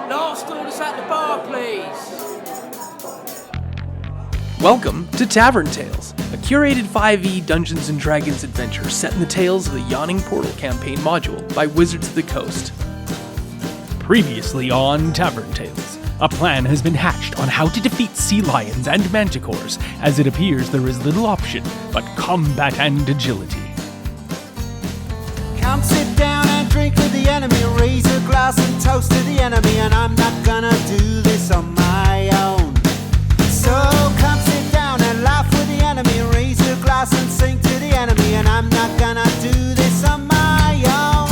Last orders at the bar, please. Welcome to Tavern Tales, a curated 5e Dungeons & Dragons adventure set in the tales of the Yawning Portal campaign module by Wizards of the Coast. Previously on Tavern Tales, a plan has been hatched on how to defeat sea lions and manticores, as it appears there is little option but combat and agility. Come sit down and drink with the enemy, raise a glass and toast to the enemy, and I'm not gonna do this on my own. So come sit down and laugh with the enemy, raise a glass and sing to the enemy, and I'm not gonna do this on my own.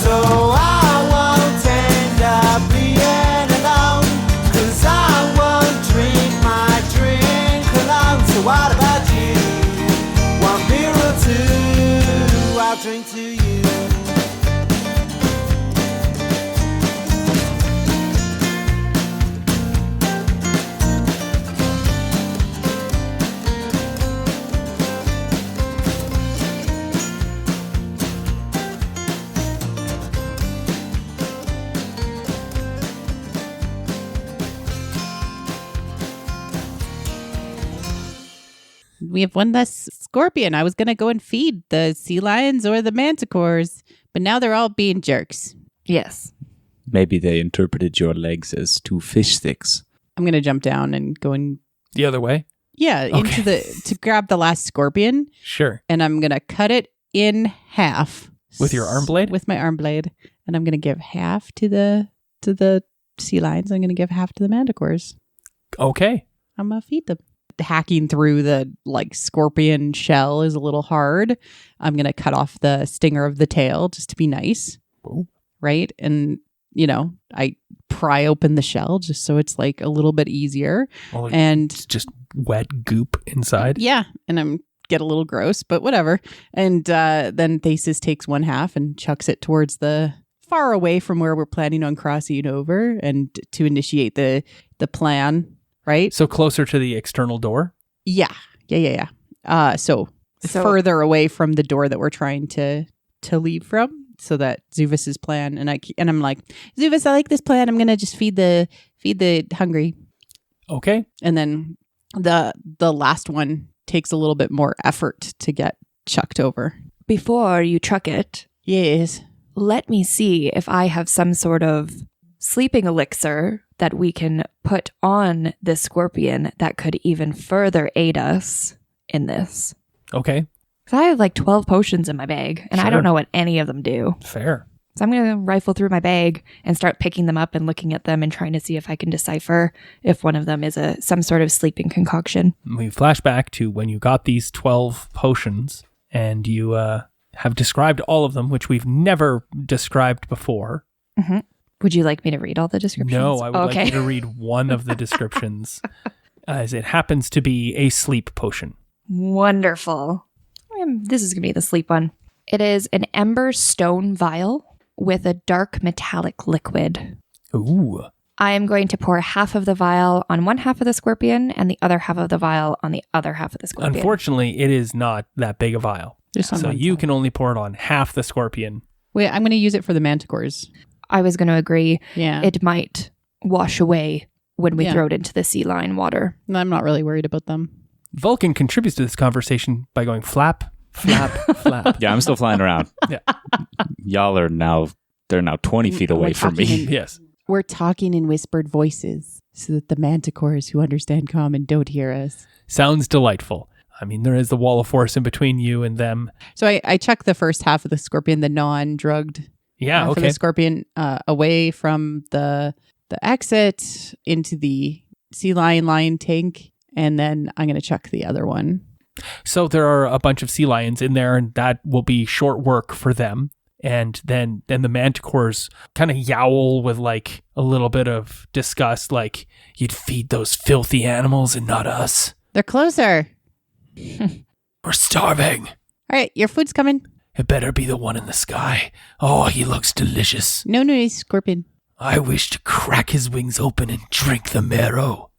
So I won't end up being alone, 'cause I won't drink my drink alone. So what about you? 1 beer or two, I'll drink to you. We have one less scorpion. I was going to go and feed the sea lions or the manticores, but now they're all being jerks. Yes. Maybe they interpreted your legs as 2 fish sticks. I'm going to jump down and go in. The other way? Yeah, to grab the last scorpion. Sure. And I'm going to cut it in half. With your arm blade? With my arm blade. And I'm going to give half to the sea lions. I'm going to give half to the manticores. Okay. I'm going to feed them. Hacking through the scorpion shell is a little hard. I'm going to cut off the stinger of the tail just to be nice. Whoa. Right? And, I pry open the shell just so it's a little bit easier. Well, and it's just wet goop inside. Yeah. And I'm get a little gross, but whatever. And then Thesis takes 1/2 and chucks it towards the far away from where we're planning on crossing over and to initiate the plan. Right? So closer to the external door? Yeah. So further away from the door that we're trying to leave from, so that Zuvus's plan and I'm like, Zuvus, I like this plan. I'm gonna just feed the hungry. Okay. And then the last one takes a little bit more effort to get chucked over. Before you truck it, Yes. let me see if I have some sort of sleeping elixir that we can put on the scorpion that could even further aid us in this. Okay. Because I have 12 potions in my bag, and Sure. I don't know what any of them do. Fair. So I'm going to rifle through my bag and start picking them up and looking at them and trying to see if I can decipher if one of them is some sort of sleeping concoction. We flash back to when you got these 12 potions, and you have described all of them, which we've never described before. Mm-hmm. Would you like me to read all the descriptions? No, I would like you to read one of the descriptions, as it happens to be a sleep potion. Wonderful. This is going to be the sleep one. It is an ember stone vial with a dark metallic liquid. Ooh. I am going to pour half of the vial on one half of the scorpion and the other half of the vial on the other half of the scorpion. Unfortunately, it is not that big a vial. So you can only pour it on half the scorpion. Wait, I'm going to use it for the manticores. I was going to agree. Yeah. It might wash away when we throw it into the sea lion water. I'm not really worried about them. Vulcan contributes to this conversation by going flap, flap, flap. Yeah, I'm still flying around. Yeah. Y'all are they're now 20 feet away from me. Yes. We're talking in whispered voices so that the manticores who understand common don't hear us. Sounds delightful. I mean, there is the wall of force in between you and them. So I chuck the first half of the scorpion, the non-drugged half of the scorpion, away from the exit into the sea lion tank, and then I'm going to chuck the other one. So there are a bunch of sea lions in there, and that will be short work for them. And then the manticores kind of yowl with a little bit of disgust, like, you'd feed those filthy animals and not us. They're closer. We're starving. All right, your food's coming. It better be the one in the sky. Oh, he looks delicious. No, he's scorpion. I wish to crack his wings open and drink the marrow.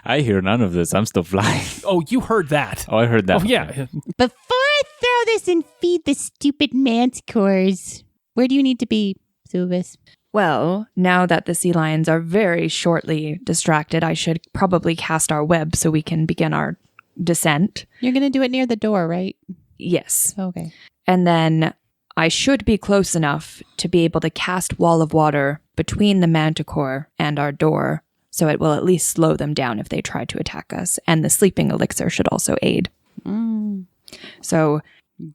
I hear none of this. I'm still flying. Oh, you heard that. Oh, I heard that. Oh, yeah. Before I throw this and feed the stupid manticores, Where do you need to be, Suvis? Well, now that the sea lions are very shortly distracted, I should probably cast our web so we can begin our descent. You're going to do it near the door, right? Yes. Okay. And then I should be close enough to be able to cast wall of water between the manticore and our door, so it will at least slow them down if they try to attack us. And the sleeping elixir should also aid. So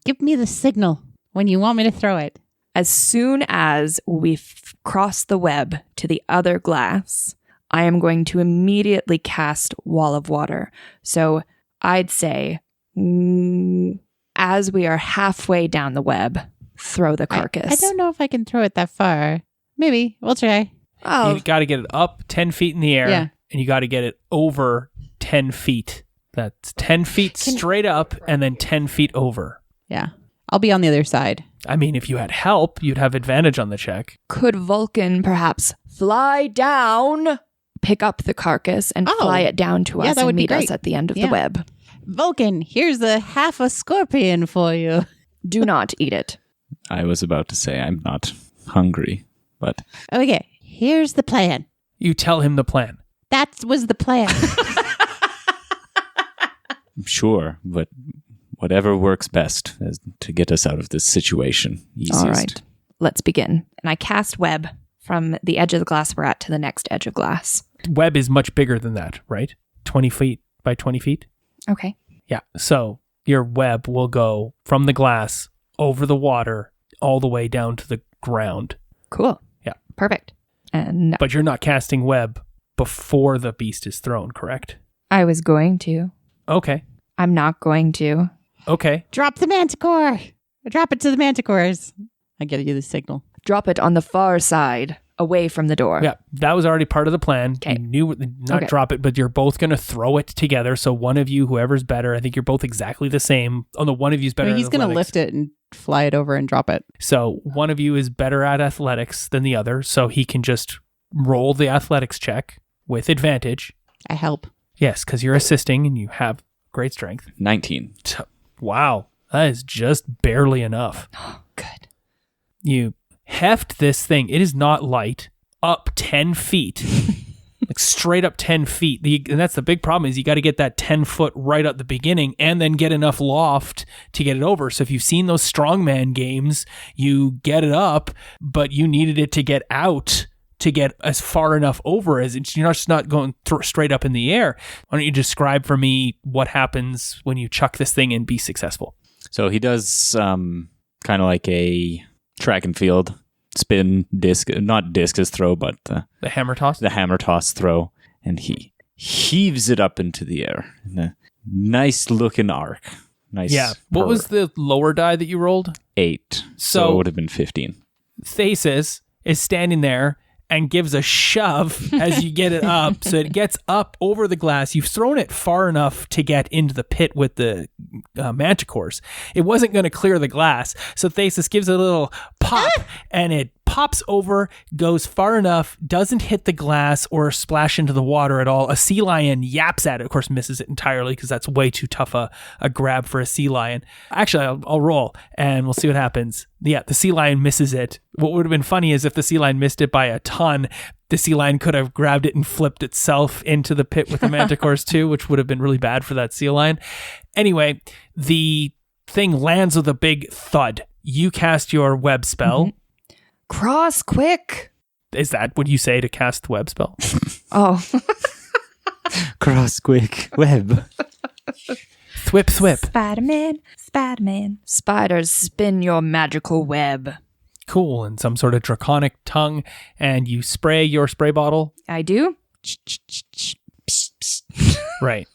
give me the signal when you want me to throw it. As soon as we cross the web to the other glass, I am going to immediately cast wall of water. So I'd say as we are halfway down the web, throw the carcass. I don't know if I can throw it that far. Maybe. We'll try. You got to get it up 10 feet in the air, and you got to get it over 10 feet. That's 10 feet straight up and then 10 feet over. Yeah. I'll be on the other side. I mean, if you had help, you'd have advantage on the check. Could Vulcan perhaps fly down, pick up the carcass, and fly it down to us and meet us at the end of the web? Vulcan, here's half a scorpion for you. Do not eat it. I was about to say I'm not hungry, but... Okay, here's the plan. You tell him the plan. That was the plan. Sure, but whatever works best to get us out of this situation. Easiest. All right, let's begin. And I cast web from the edge of the glass we're at to the next edge of glass. Web is much bigger than that, right? 20 feet by 20 feet? Okay. Yeah, so your web will go from the glass over the water all the way down to the ground. Cool. Yeah. Perfect. And But you're not casting web before the beast is thrown, correct? I was going to. Okay. I'm not going to. Okay. Drop the manticore. Drop it to the manticores. I give you the signal. Drop it on the far side, away from the door. Yeah, that was already part of the plan. Okay. You knew not drop it, but you're both going to throw it together. So one of you, whoever's better, I think you're both exactly the same. Oh, no, one of you's better at He's going to athletics. lift it and fly it over and drop it. So one of you is better at athletics than the other. So he can just roll the athletics check with advantage. I help. Yes, because you're assisting and you have great strength. 19. Wow, that is just barely enough. Good. You heft this thing. It is not light. Up 10 feet. Like straight up 10 feet. And that's the big problem is you got to get that 10 foot right at the beginning and then get enough loft to get it over. So if you've seen those strongman games, you get it up, but you needed it to get out to get as far enough over as you're just not going straight up in the air. Why don't you describe for me what happens when you chuck this thing and be successful? So he does kind of like a track and field spin disc, not discus throw, but the hammer toss? The hammer toss throw. And he heaves it up into the air in a nice looking arc. Nice. Yeah. What was the lower die that you rolled? 8. So it would have been 15. Thesis is standing there and gives a shove as you get it up. So it gets up over the glass. You've thrown it far enough to get into the pit with the manticores. It wasn't going to clear the glass. So Thesis gives a little pop and it pops over, goes far enough, doesn't hit the glass or splash into the water at all. A sea lion yaps at it. Of course, misses it entirely because that's way too tough a grab for a sea lion. Actually, I'll roll and we'll see what happens. Yeah, the sea lion misses it. What would have been funny is if the sea lion missed it by a ton, the sea lion could have grabbed it and flipped itself into the pit with the manticores too, which would have been really bad for that sea lion. Anyway, the thing lands with a big thud. You cast your web spell. Mm-hmm. Cross quick. Is that what you say to cast the web spell? Oh. Cross quick web. Thwip, thwip. Spider-Man, Spider-Man. Spiders, spin your magical web. Cool. And some sort of draconic tongue. And you spray your spray bottle. I do. Right.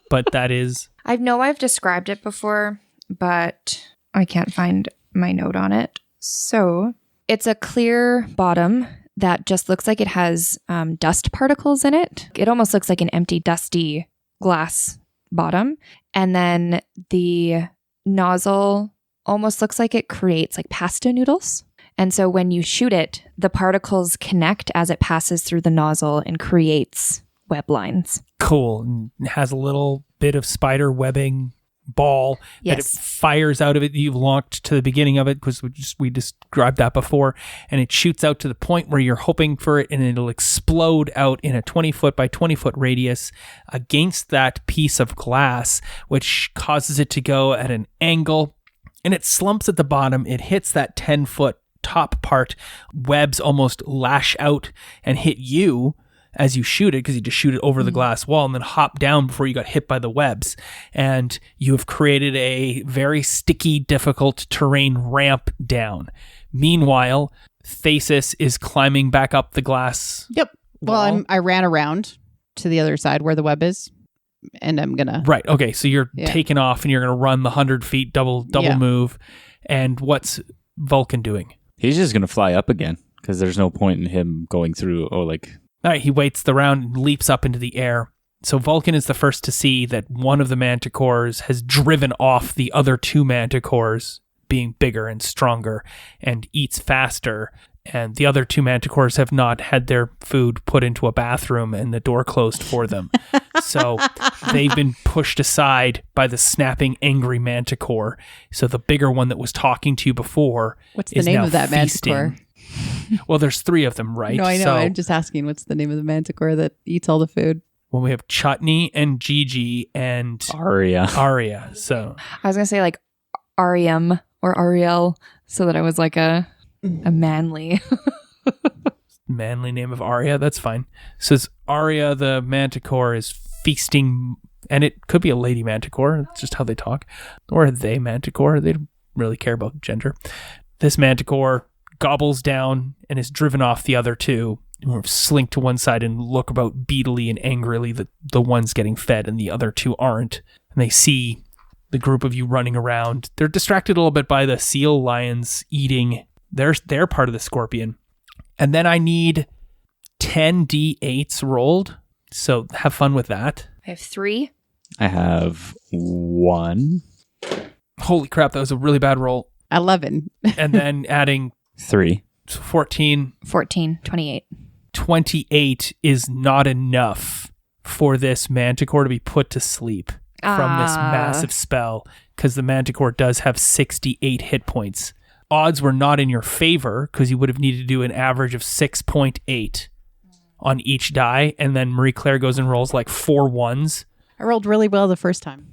But that is... I know I've described it before, but I can't find my note on it. So it's a clear bottom that just looks like it has dust particles in it. It almost looks like an empty, dusty glass bottom. And then the nozzle almost looks like it creates like pasta noodles. And so when you shoot it, the particles connect as it passes through the nozzle and creates web lines. Cool. And it has a little bit of spider webbing ball that it Yes. fires out of it. You've launched to the beginning of it because we described that before, and it shoots out to the point where you're hoping for it, and it'll explode out in a 20-foot by 20-foot radius against that piece of glass, which causes it to go at an angle, and it slumps at the bottom. It hits that 10-foot top part. Webs almost lash out and hit you as you shoot it, because you just shoot it over the glass wall and then hop down before you got hit by the webs. And you have created a very sticky, difficult terrain ramp down. Meanwhile, Thesis is climbing back up the glass. Yep. Well, I ran around to the other side where the web is, and I'm gonna. Right. Okay. So you're taking off, and you're gonna run the 100 feet double move. And what's Vulcan doing? He's just going to fly up again because there's no point in him going through. All right, he waits the round and leaps up into the air. So Vulcan is the first to see that one of the manticores has driven off the other two manticores, being bigger and stronger, and eats faster. And the other two manticores have not had their food put into a bathroom and the door closed for them. So they've been pushed aside by the snapping, angry manticore. So the bigger one that was talking to you before What's the name of that manticore? Well, there's 3 of them, right? No, I know. So, I'm just asking, what's the name of the manticore that eats all the food? well, we have Chutney and Gigi and Aria. So I was going to say like Ariam or Ariel, so that I was like a manly. manly name of Arya, that's fine. Says Arya the manticore is feasting, and it could be a lady manticore, it's just how they talk, or a they manticore. They don't really care about gender. This manticore gobbles down and is driven off the other two, who slink to one side and look about beetily and angrily that the one's getting fed and the other two aren't. And they see the group of you running around. They're distracted a little bit by the seal lions eating their part of the scorpion. And then I need 10 d8s rolled. So have fun with that. I have 3. I have 1. Holy crap, that was a really bad roll. 11. And then adding 3. 14. 28. 28 is not enough for this manticore to be put to sleep from this massive spell, because the manticore does have 68 hit points. Odds were not in your favor, because you would have needed to do an average of 6.8 on each die, and then Marie Claire goes and rolls like 4 ones. I rolled really well the first time.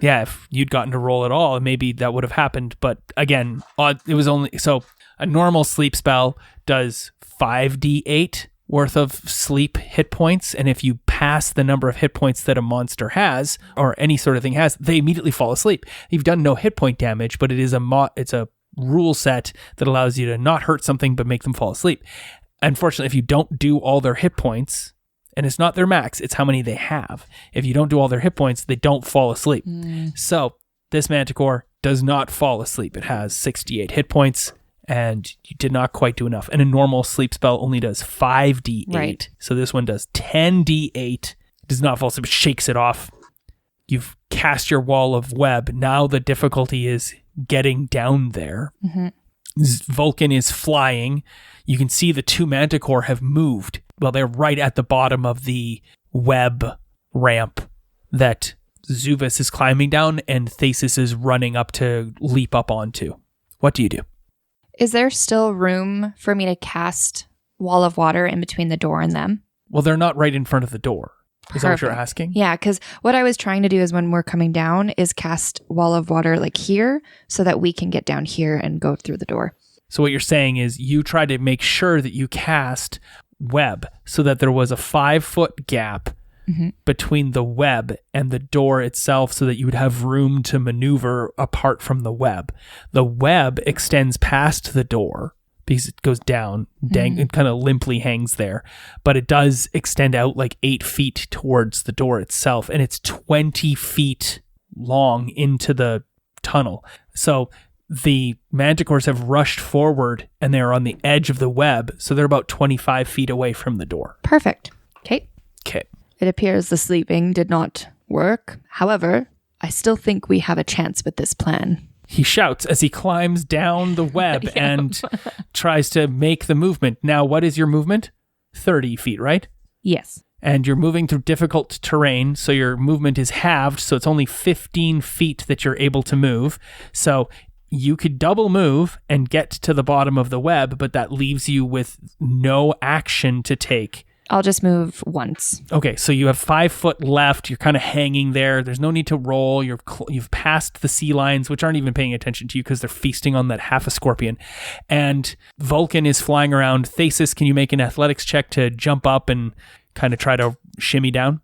Yeah, if you'd gotten to roll at all, maybe that would have happened. But again, it was only... So a normal sleep spell does 5d8 worth of sleep hit points, and if you pass the number of hit points that a monster has, or any sort of thing has, they immediately fall asleep. You've done no hit point damage, but it is it's a rule set that allows you to not hurt something but make them fall asleep. Unfortunately, if you don't do all their hit points, and it's not their max, it's how many they have. If you don't do all their hit points, they don't fall asleep. So this manticore does not fall asleep. It has 68 hit points, and you did not quite do enough. And a normal sleep spell only does 5d8. Right. So this one does 10d8. It does not fall asleep. It shakes it off. You've cast your wall of web. Now the difficulty is getting down there. Mm-hmm. Vulcan is flying. You can see the 2 manticore have moved. Well, they're right at the bottom of the web ramp that Zuvus is climbing down and Thesis is running up to leap up onto. What do you do? Is there still room for me to cast wall of water in between the door and them? Well, they're not right in front of the door. Is that what you're asking? Yeah, because what I was trying to do is when we're coming down is cast wall of water like here so that we can get down here and go through the door. So what you're saying is you try to make sure that you cast web so that there was a 5-foot gap between the web and the door itself so that you would have room to maneuver apart from the web. The web extends past the door because it goes down, it kind of limply hangs there, but it does extend out like 8 feet towards the door itself, and it's 20 feet long into the tunnel. So the manticores have rushed forward and they're on the edge of the web, so they're about 25 feet away from the door. Perfect. Okay. Okay. It appears the sleeping did not work. However, I still think we have a chance with this plan. He shouts as he climbs down the web and tries to make the movement. Now, what is your movement? 30 feet, right? Yes. and you're moving through difficult terrain, so your movement is halved, so it's only 15 feet that you're able to move. So you could double move and get to the bottom of the web, but that leaves you with no action to take. I'll just move once. Okay, so you have 5 foot left. You're kind of hanging there. There's no need to roll. You've passed the sea lions, which aren't even paying attention to you because they're feasting on that half a scorpion. And Vulcan is flying around. Thesis, can you make an athletics check to jump up and kind of try to shimmy down?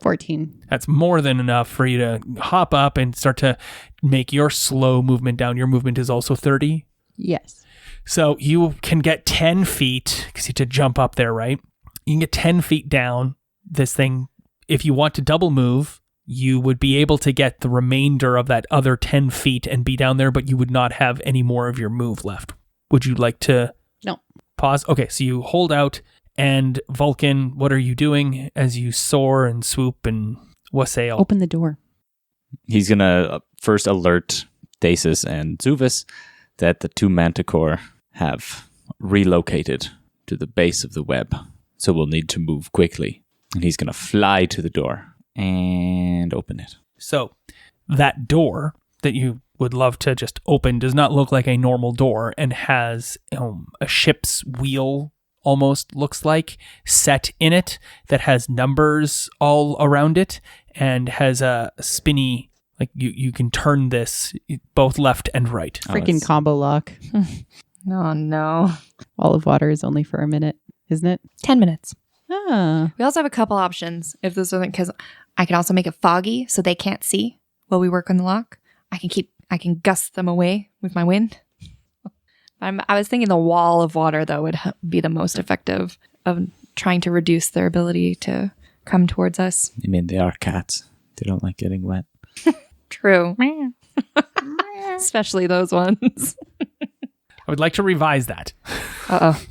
14. That's more than enough for you to hop up and start to make your slow movement down. Your movement is also 30? Yes. So you can get 10 feet because you have to jump up there, right? You can get 10 feet down this thing. If you want to double move, you would be able to get the remainder of that other 10 feet and be down there, but you would not have any more of your move left. Would you like to pause? Okay, so you hold out, and Vulcan, what are you doing as you soar and swoop and wassail? Open the door. He's going to first alert Thesis and Zuvis that the 2 manticore have relocated to the base of the web. So we'll need to move quickly. And he's going to fly to the door and open it. So that door that you would love to just open does not look like a normal door and has a ship's wheel, almost looks like, set in it that has numbers all around it and has a spinny, like you can turn this both left and right. Freaking combo lock. Oh, no. Wall of water is only for a minute, isn't it? 10 minutes. Ah. We also have a couple options if this isn't, because I can also make it foggy so they can't see while we work on the lock. I can gust them away with my wind. I was thinking the wall of water, though, would be the most effective of trying to reduce their ability to come towards us. I mean, they are cats. They don't like getting wet. True. Especially those ones. I would like to revise that. Uh-oh.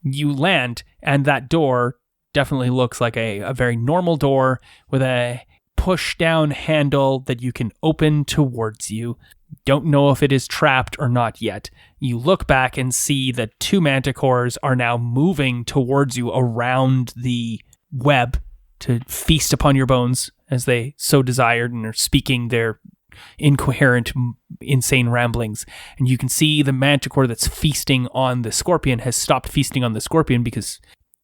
You land, and that door definitely looks like a very normal door with a push-down handle that you can open towards you. Don't know if it is trapped or not yet. You look back and see that 2 manticores are now moving towards you around the web to feast upon your bones as they so desired and are speaking their incoherent, insane ramblings. And you can see the manticore that's feasting on the scorpion has stopped feasting on the scorpion because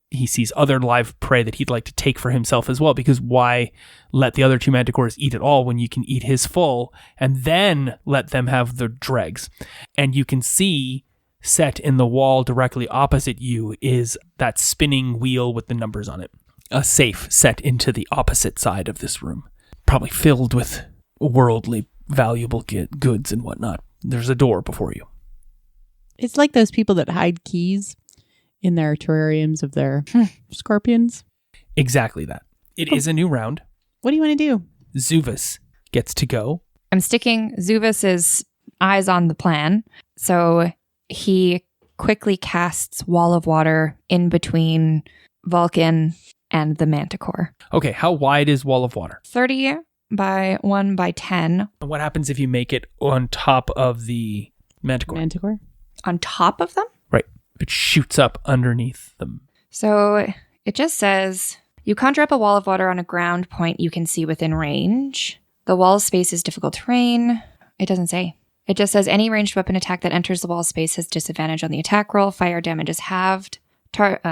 he sees other live prey that he'd like to take for himself as well, because why let the other 2 manticores eat it all when you can eat his full and then let them have the dregs? And you can see set in the wall directly opposite you is that spinning wheel with the numbers on it. A safe set into the opposite side of this room, probably filled with worldly valuable goods and whatnot. There's a door before you. It's like those people that hide keys in their terrariums of their scorpions. Exactly that. It is a new round. What do you want to do? Zuvis gets to go. I'm sticking Zuvis's eyes on the plan. So he quickly casts Wall of Water in between Vulcan and the manticore. Okay, how wide is Wall of Water? 30 by 1 by 10. What happens if you make it on top of the manticore? Manticore? On top of them? Right. It shoots up underneath them. So it just says, you conjure up a wall of water on a ground point you can see within range. The wall space is difficult terrain. It doesn't say. It just says any ranged weapon attack that enters the wall space has disadvantage on the attack roll. Fire damage is halved.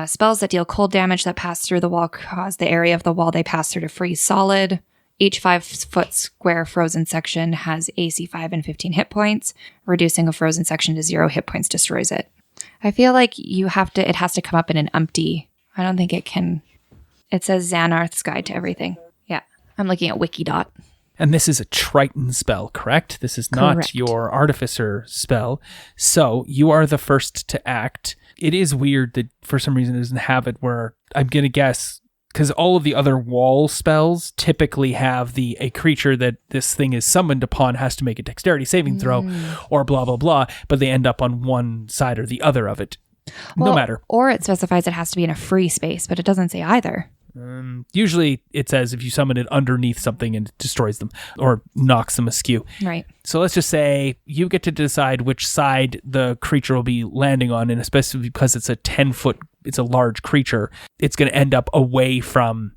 Spells that deal cold damage that pass through the wall cause the area of the wall they pass through to freeze solid. Each 5-foot square frozen section has AC 5 and 15 hit points. Reducing a frozen section to 0 hit points destroys it. I feel like it has to come up in an empty. I don't think it can. It says Xanarth's Guide to Everything. Yeah. I'm looking at Wikidot. And this is a Triton spell, correct? This is not Correct. your Artificer spell. So you are the first to act. It is weird that for some reason it doesn't have it where I'm going to guess, because all of the other wall spells typically have a creature that this thing is summoned upon has to make a dexterity saving throw or blah, blah, blah, but they end up on one side or the other of it. No matter. Or it specifies it has to be in a free space, but it doesn't say either. Usually it says if you summon it underneath something and it destroys them or knocks them askew. Right. So let's just say you get to decide which side the creature will be landing on, and especially because it's a 10-foot it's a large creature, it's going to end up away from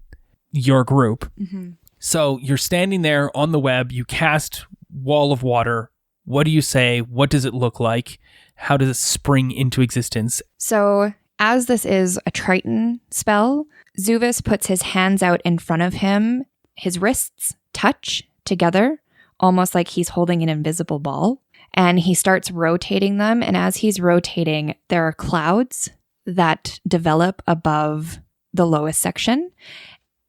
your group. Mm-hmm. So you're standing there on the web. You cast Wall of Water. What do you say? What does it look like? How does it spring into existence? So as this is a Triton spell, Zuvis puts his hands out in front of him. His wrists touch together, almost like he's holding an invisible ball. And he starts rotating them. And as he's rotating, there are clouds that develop above the lowest section.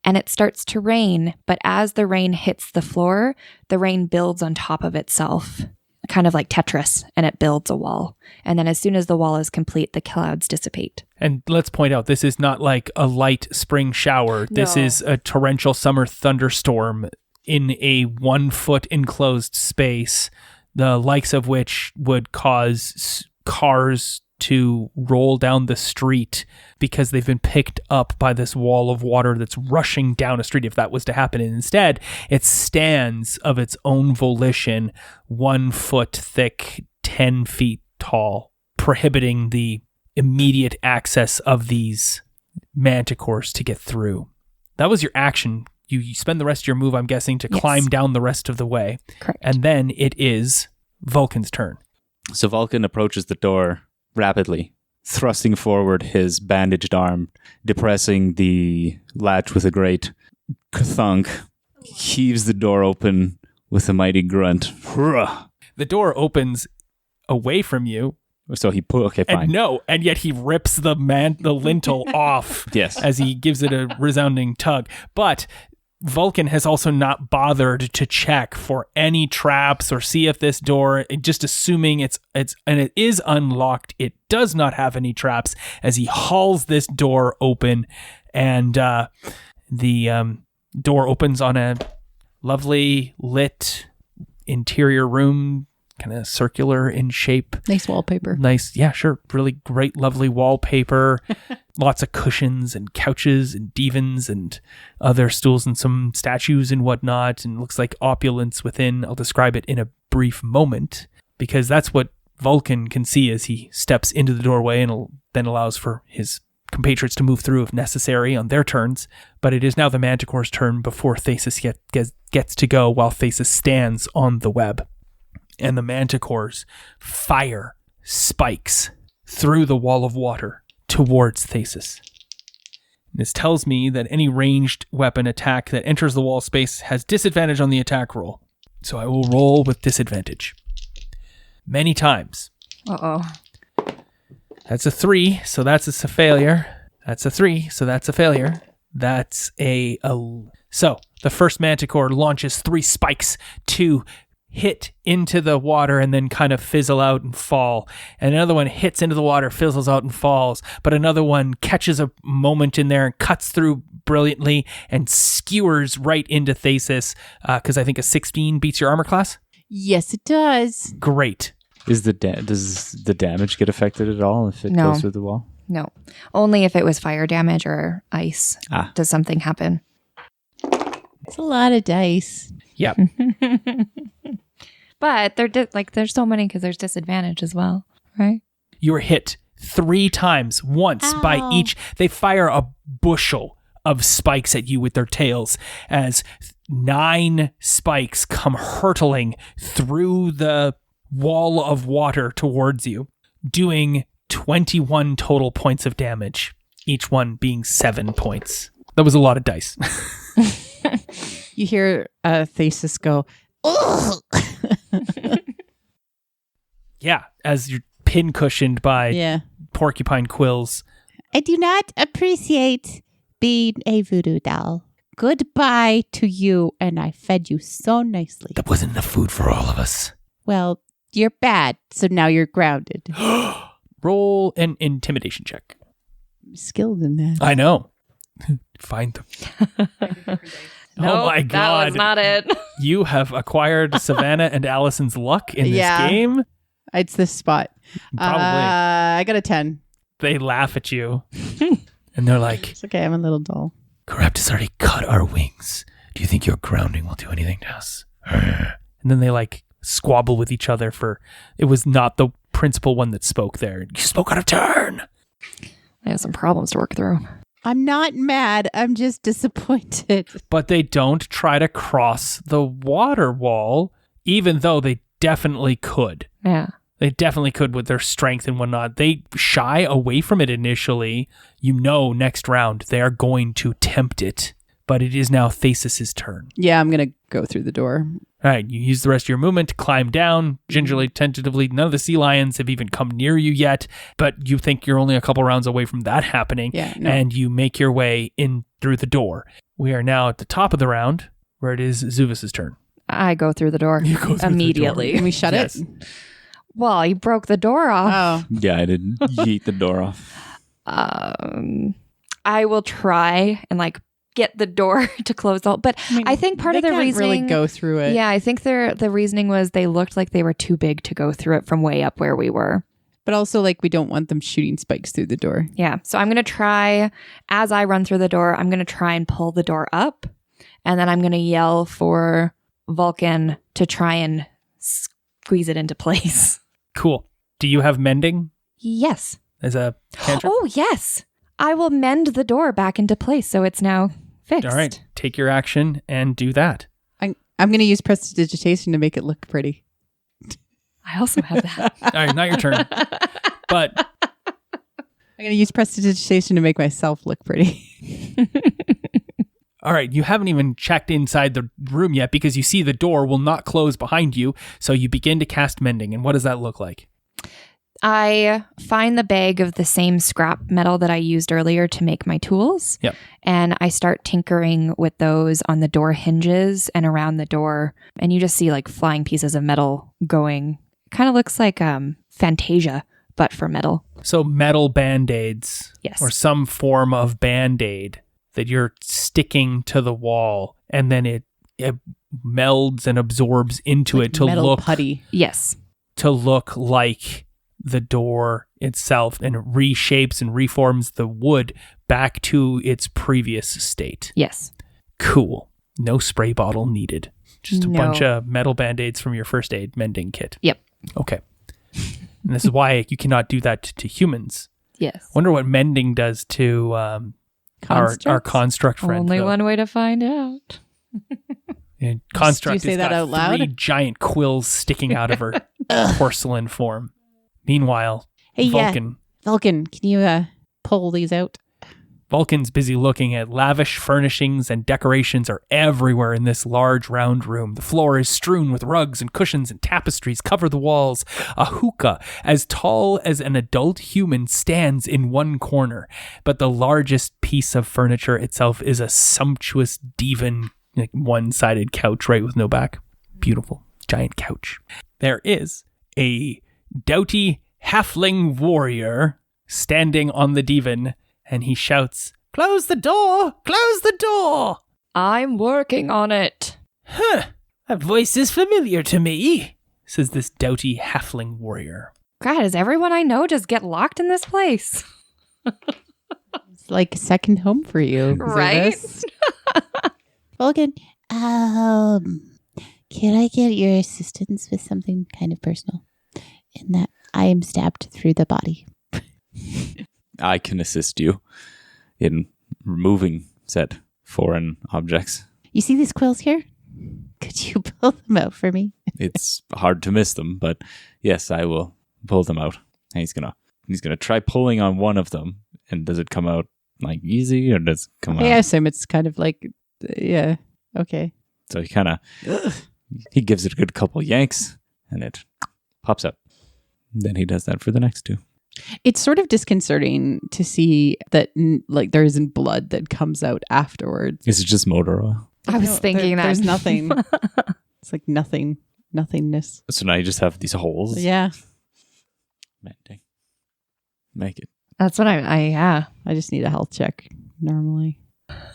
And it starts to rain. But as the rain hits the floor, the rain builds on top of itself, kind of like Tetris, and it builds a wall. And then as soon as the wall is complete, the clouds dissipate. And let's point out, this is not like a light spring shower. This is a torrential summer thunderstorm in a 1 foot enclosed space, the likes of which would cause cars to roll down the street because they've been picked up by this wall of water that's rushing down a street if that was to happen. And instead, it stands of its own volition, 1 foot thick, 10 feet tall, prohibiting the immediate access of these manticores to get through. That was your action. You spend the rest of your move, I'm guessing, to climb down the rest of the way. Correct. And then it is Vulcan's turn. So Vulcan approaches the door rapidly, thrusting forward his bandaged arm, depressing the latch with a great thunk, heaves the door open with a mighty grunt. The door opens away from you. So he okay, fine. And yet he rips the lintel off Yes. as he gives it a resounding tug. But Vulcan has also not bothered to check for any traps or see if this door, just assuming it is unlocked. It does not have any traps as he hauls this door open, and the door opens on a lovely lit interior room, kind of circular in shape. Nice wallpaper. Nice. Yeah, sure. Really great, lovely wallpaper. Lots of cushions and couches and divans and other stools and some statues and whatnot. And looks like opulence within. I'll describe it in a brief moment because that's what Vulcan can see as he steps into the doorway and then allows for his compatriots to move through if necessary on their turns. But it is now the Manticore's turn before Thesis gets to go while Thesis stands on the web. And the manticores fire spikes through the wall of water towards Thesis. This tells me that any ranged weapon attack that enters the wall space has disadvantage on the attack roll. So I will roll with disadvantage. Many times. Uh-oh. That's a 3, so that's a failure. That's a 3, so that's a failure. That's a... So the first manticore launches 3 spikes to hit into the water and then kind of fizzle out and fall. And another one hits into the water, fizzles out and falls. But another one catches a moment in there and cuts through brilliantly and skewers right into Thesis, because I think a 16 beats your armor class? Yes, it does. Great. Does the damage get affected at all if it goes through the wall? No. Only if it was fire damage or ice. Does something happen. It's a lot of dice. Yep. But there's so many because there's disadvantage as well, right? You are hit 3 times, once by each. They fire a bushel of spikes at you with their tails as 9 spikes come hurtling through the wall of water towards you, doing 21 total points of damage, each one being 7 points. That was a lot of dice. You hear Thesis go, ugh! Yeah, as you're pin-cushioned by porcupine quills. I do not appreciate being a voodoo doll. Goodbye to you, and I fed you so nicely. That wasn't enough food for all of us. Well, you're bad, so now you're grounded. Roll an intimidation check. I'm skilled in that. I know. Find them. Oh my God. That was not it. You have acquired Savannah and Allison's luck in this game. It's this spot. Probably. I got a 10. They laugh at you. And they're like, It's okay, I'm a little dull. Corrupt has already cut our wings. Do you think your grounding will do anything to us? And then they squabble with each other for, it was not the principal one that spoke there. You spoke out of turn. I have some problems to work through. I'm not mad. I'm just disappointed. But they don't try to cross the water wall, even though they definitely could. Yeah. They definitely could with their strength and whatnot. They shy away from it initially. Next round, they are going to tempt it. But it is now Thesis' turn. Yeah, I'm going to go through the door. All right, you use the rest of your movement to climb down, gingerly, tentatively. None of the sea lions have even come near you yet, but you think you're only a couple rounds away from that happening, and you make your way in through the door. We are now at the top of the round, where it is Zuvis' turn. I go through the door immediately. Can we shut it? Well, you broke the door off. Oh. Yeah, I didn't yeet the door off. I will try and get the door to close out. But I think part of the reasoning really go through it. Yeah, I think the reasoning was they looked like they were too big to go through it from way up where we were. But also we don't want them shooting spikes through the door. Yeah. So I'm going to try, as I run through the door, I'm going to try and pull the door up. And then I'm going to yell for Vulcan to try and squeeze it into place. Cool. Do you have mending? Yes. As a cantrip? Oh, yes. I will mend the door back into place so it's now fixed. All right. Take your action and do that. I'm going to use prestidigitation to make it look pretty. I also have that. All right, not your turn. But I'm going to use prestidigitation to make myself look pretty. all right, you haven't even checked inside the room yet because you see the door will not close behind you. So you begin to cast mending. And what does that look like? I find the bag of the same scrap metal that I used earlier to make my tools. Yep. And I start tinkering with those on the door hinges and around the door. And you just see flying pieces of metal going. Kind of looks like Fantasia, but for metal. So metal band-aids. Yes. Or some form of band-aid that you're sticking to the wall. And then it melds and absorbs into it to metal look putty. Yes. To look like the door itself, and it reshapes and reforms the wood back to its previous state. Yes. Cool. No spray bottle needed. Just a bunch of metal band-aids from your first aid mending kit. Yep. Okay. And this is why you cannot do that to humans. Yes. Wonder what mending does to our construct friend. Only one way to find out. And construct Do you say has that got out loud? 3 giant quills sticking out of her porcelain form. Meanwhile, Hey, Vulcan. Vulcan, can you pull these out? Vulcan's busy looking at lavish furnishings and decorations are everywhere in this large round room. The floor is strewn with rugs and cushions and tapestries cover the walls. A hookah as tall as an adult human stands in one corner, but the largest piece of furniture itself is a sumptuous divan, one-sided couch, right, with no back. Beautiful, giant couch. There is a doughty halfling warrior standing on the divan, and he shouts, "Close the door! Close the door!" I'm working on it. "Huh, that voice is familiar to me," says this doughty halfling warrior. God, does everyone I know just get locked in this place? It's like a second home for you. Right? Vulcan, can I get your assistance with something kind of personal? In that I am stabbed through the body. I can assist you in removing said foreign objects. You see these quills here? Could you pull them out for me? It's hard to miss them, but yes, I will pull them out. And he's gonna try pulling on one of them. And does it come out easy, or does it come out? I assume it's kind of yeah, okay. So he gives it a good couple yanks, and it pops out. Then he does that for the next 2. It's sort of disconcerting to see that there isn't blood that comes out afterwards. Is it just motor oil? I was thinking that. There's nothing. It's nothingness. So now you just have these holes. Yeah. Mending. Make it. That's what yeah. I just need a health check normally.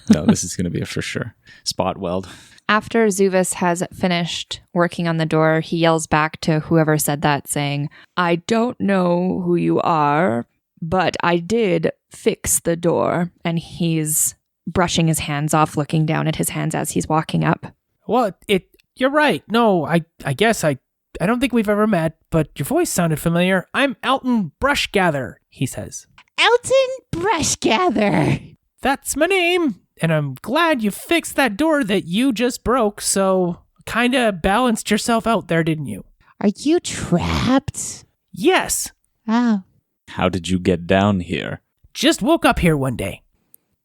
No, this is going to be a for sure. Spot weld. After Zuvis has finished working on the door, he yells back to whoever said that, saying, I don't know who you are, but I did fix the door. And he's brushing his hands off, looking down at his hands as he's walking up. Well, you're right. No, I guess I don't think we've ever met, but your voice sounded familiar. I'm Elton Brushgather, he says. Elton Brushgather. That's my name. And I'm glad you fixed that door that you just broke, so kind of balanced yourself out there, didn't you? Are you trapped? Yes. Oh. How did you get down here? Just woke up here one day.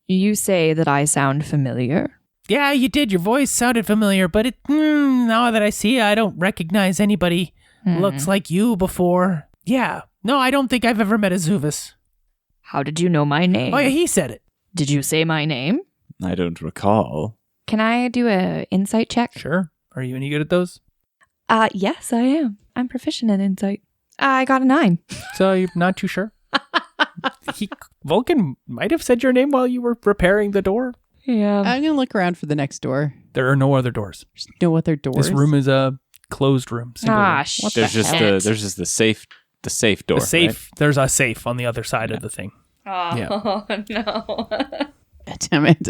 You say that I sound familiar? Yeah, you did. Your voice sounded familiar, but now that I see you, I don't recognize anybody. Looks like you before. Yeah. No, I don't think I've ever met a Zuvis. How did you know my name? Oh, yeah, he said it. Did you say my name? I don't recall. Can I do a insight check? Sure. Are you any good at those? Yes, I am. I'm proficient in insight. I got a 9. So you're not too sure? Vulcan might have said your name while you were repairing the door. Yeah. I'm going to look around for the next door. There are no other doors. There's no other doors. This room is a closed room. Single room. Shit. There's just the safe door. The safe. Right? There's a safe on the other side of the thing. Oh, no. God damn it.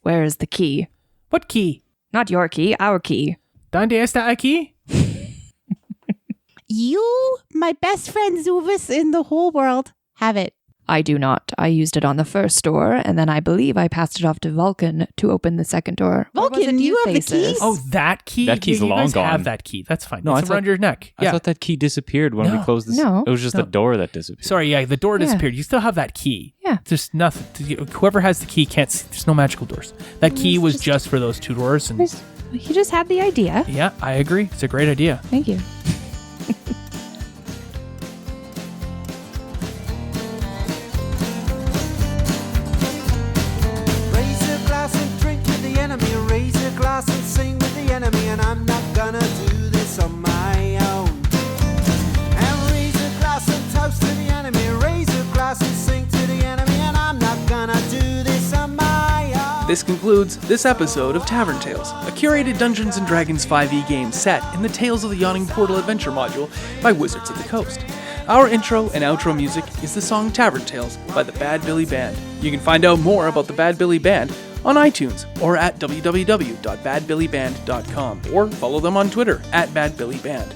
Where is the key? What key? Not your key, our key. ¿Dónde está aquí? You, my best friend Zuvis in the whole world, have it. I do not. I used it on the first door, and then I believe I passed it off to Vulcan to open the second door. Or was Vulcan, it you have the Faces? key? Oh, that key? That key's you long guys gone. have that key. That's fine. No, It's I around your neck. I Yeah. thought that key disappeared when we No. closed this. No. It was just No. the door that disappeared. Sorry, yeah, the door Yeah. disappeared. You still have that key. Yeah. There's nothing. Whoever has the key can't see. There's no magical doors. That key was just for those two doors. And He just had the idea. yeah, I agree. It's a great idea. Thank you. Raise a glass and drink with the enemy. Raise a glass and sing with the enemy. And I'm not gonna do this on my own. And raise a glass and toast to the enemy. Raise a glass and sing to the enemy. And I'm not gonna do this on my own. This concludes this episode of Tavern Tales, a curated Dungeons & Dragons 5e game set in the Tales of the Yawning Portal adventure module by Wizards of the Coast. Our intro and outro music is the song Tavern Tales by the Bad Billy Band. You can find out more about the Bad Billy Band on iTunes or at www.badbillyband.com or follow them on Twitter at badbillyband.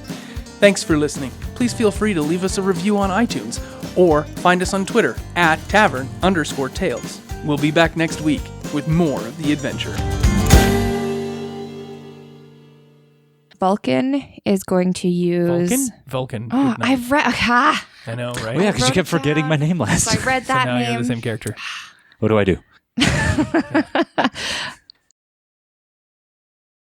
Thanks for listening. Please feel free to leave us a review on iTunes or find us on Twitter at tavern_tales. We'll be back next week with more of the adventure. Vulcan is going to use... Vulcan. Oh, Good night. I've read... Ah! I know, right? Oh, yeah, because you kept forgetting my name last So I time. read So that now you're the name. same character. What do I do?